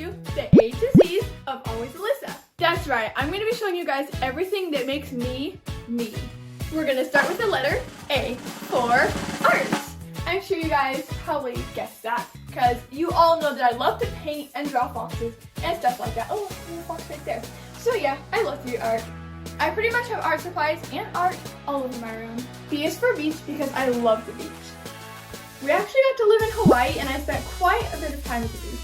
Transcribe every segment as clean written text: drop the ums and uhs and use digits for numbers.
to the A to Z's of Always Alyssa. That's right, I'm going to be showing you guys everything that makes me, me. We're going to start with the letter A for arts. I'm sure you guys probably guessed that because you all know that I love to paint and draw foxes and stuff like that. Oh, there's a fox right there. So yeah, I love to do art. I pretty much have art supplies and art all over my room. B is for beach because I love the beach. We actually got to live in Hawaii and I spent quite a bit of time at the beach.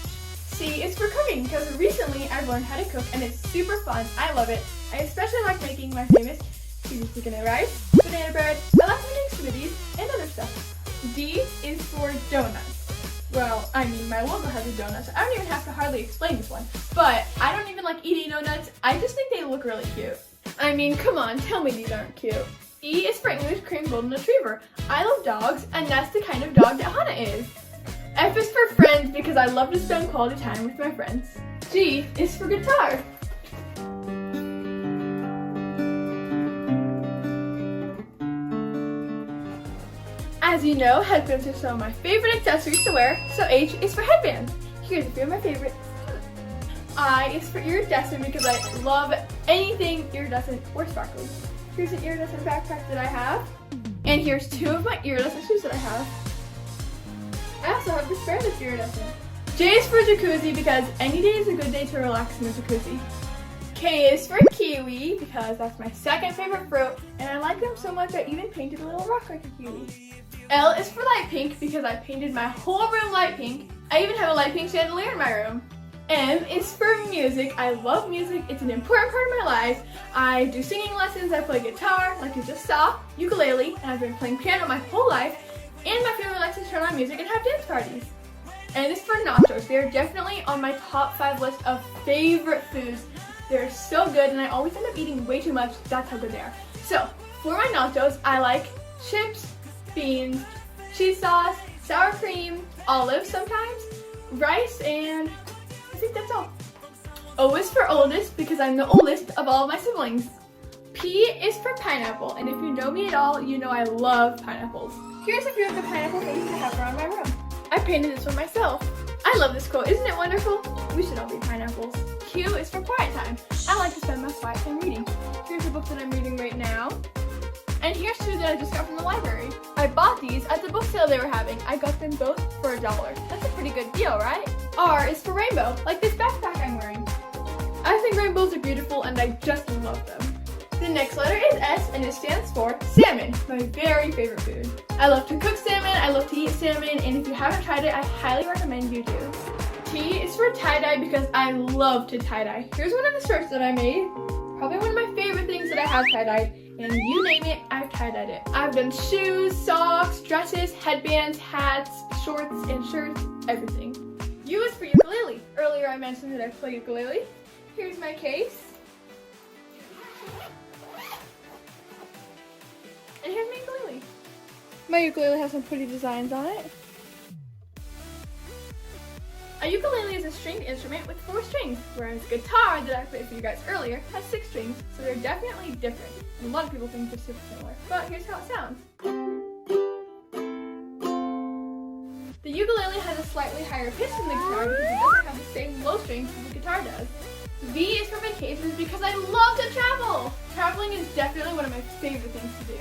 C is for cooking because recently I've learned how to cook and it's super fun. I love it. I especially like making my famous cheesy chicken and rice, banana bread, I like making smoothies, and other stuff. D is for donuts. Well, I mean, my logo has a donut, so I don't even have to hardly explain this one. But I don't even like eating donuts. I just think they look really cute. I mean, come on, tell me these aren't cute. E is for English Cream Golden Retriever. I love dogs, and that's the kind of dog that Hannah is. F is for friends because I love to spend quality time with my friends. G is for guitar. As you know, headbands are some of my favorite accessories to wear, so H is for headbands. Here's a few of my favorites. I is for iridescent because I love anything iridescent or sparkly. Here's an iridescent backpack that I have. And here's two of my iridescent shoes that I have. I also have this pair that's iridescent. J is for jacuzzi because any day is a good day to relax in a jacuzzi. K is for kiwi because that's my second favorite fruit and I like them so much I even painted a little rock like a kiwi. L is for light pink because I painted my whole room light pink. I even have a light pink chandelier in my room. M is for music. I love music. It's an important part of my life. I do singing lessons, I play guitar, like you just saw, ukulele, and I've been playing piano my whole life. And my family likes to turn on music and have dance parties. And it's for nachos. They're definitely on my top 5 list of favorite foods. They're so good and I always end up eating way too much. That's how good they are. So, for my nachos, I like chips, beans, cheese sauce, sour cream, olives sometimes, rice, and I think that's all. O is for oldest because I'm the oldest of all of my siblings. P is for pineapple, and if you know me at all, you know I love pineapples. Here's a few of the pineapple things I have around my room. I painted this one myself. I love this quote, isn't it wonderful? We should all be pineapples. Q is for quiet time. I like to spend my quiet time reading. Here's a book that I'm reading right now. And here's two that I just got from the library. I bought these at the book sale they were having. I got them both for $1. That's a pretty good deal, right? R is for rainbow, like this backpack I'm wearing. I think rainbows are beautiful and I just love them. The next letter is S and it stands for salmon, my very favorite food. I love to cook salmon, I love to eat salmon, and if you haven't tried it, I highly recommend you do. T is for tie-dye because I love to tie-dye. Here's one of the shirts that I made. Probably one of my favorite things that I have tie-dyed, and you name it, I've tie-dyed it. I've done shoes, socks, dresses, headbands, hats, shorts, and shirts, everything. U is for ukulele. Earlier I mentioned that I play ukulele. Here's my case. And here's my ukulele. My ukulele has some pretty designs on it. A ukulele is a stringed instrument with 4 strings, whereas guitar that I played for you guys earlier has 6 strings, so they're definitely different. And a lot of people think they're super similar, but here's how it sounds. The ukulele has a slightly higher pitch than the guitar because it doesn't have the same low strings as the guitar does. V is for vacations because I love to travel! Traveling is definitely one of my favorite things to do.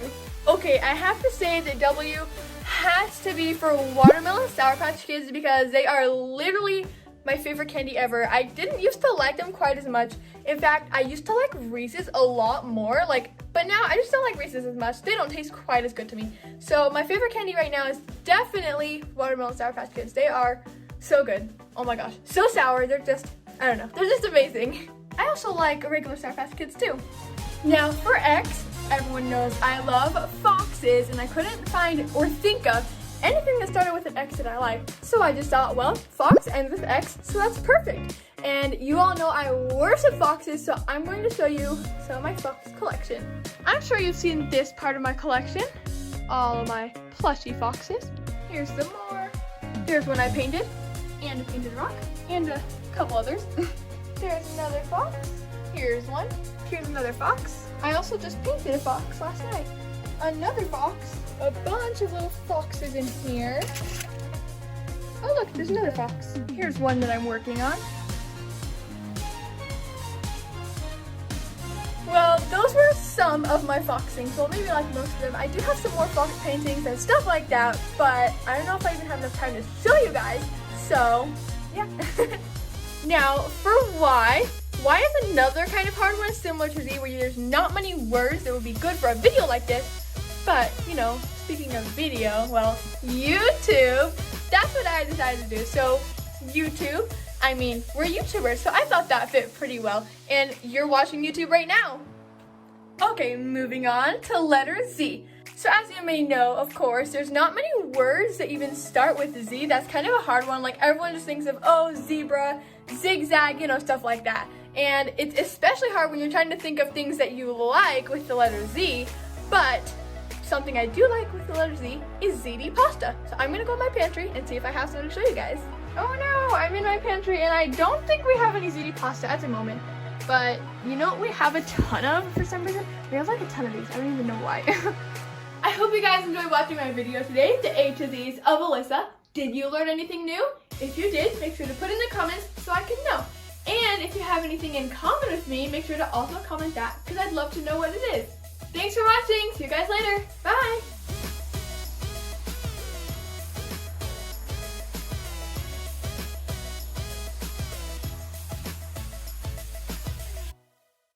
Okay, I have to say that W has to be for watermelon Sour Patch Kids because they are literally my favorite candy ever. I didn't used to like them quite as much. In fact, I used to like Reese's a lot more, but now I just don't like Reese's as much. They don't taste quite as good to me. So my favorite candy right now is definitely watermelon Sour Patch Kids. They are so good. Oh my gosh, so sour. They're just, I don't know, they're just amazing. I also like regular Sour Patch Kids too. Now for X, everyone knows I love foxes and I couldn't find or think of anything that started with an X that I like. So I just thought, well, fox ends with X, so that's perfect. And you all know I worship foxes, so I'm going to show you some of my fox collection. I'm sure you've seen this part of my collection, all of my plushy foxes. Here's some more. Here's one I painted, and a painted rock, and a couple others. There's another fox. Here's one. Here's another fox. I also just painted a fox last night. Another fox. A bunch of little foxes in here. Oh look, there's another fox. Here's one that I'm working on. some of my fox things. Well, maybe like most of them. I do have some more fox paintings and stuff like that, but I don't know if I even have enough time to show you guys. So, yeah. Now, for Y is another kind of hard one similar to Z, where there's not many words that would be good for a video like this. But, you know, speaking of video, well, YouTube, that's what I decided to do. So, YouTube, I mean, we're YouTubers, so I thought that fit pretty well. And you're watching YouTube right now. Okay, moving on to letter Z. So as you may know, of course, there's not many words that even start with Z. That's kind of a hard one. Like, everyone just thinks of, oh, zebra, zigzag, you know, stuff like that. And it's especially hard when you're trying to think of things that you like with the letter Z. But something I do like with the letter Z is ziti pasta. So I'm gonna go in my pantry and see if I have something to show you guys. Oh no, I'm in my pantry and I don't think we have any ziti pasta at the moment. But you know what we have a ton of for some reason? We have like a ton of these. I don't even know why. I hope you guys enjoyed watching my video today, the A to Z's of Alyssa. Did you learn anything new? If you did, make sure to put in the comments so I can know. And if you have anything in common with me, make sure to also comment that because I'd love to know what it is. Thanks for watching. See you guys later.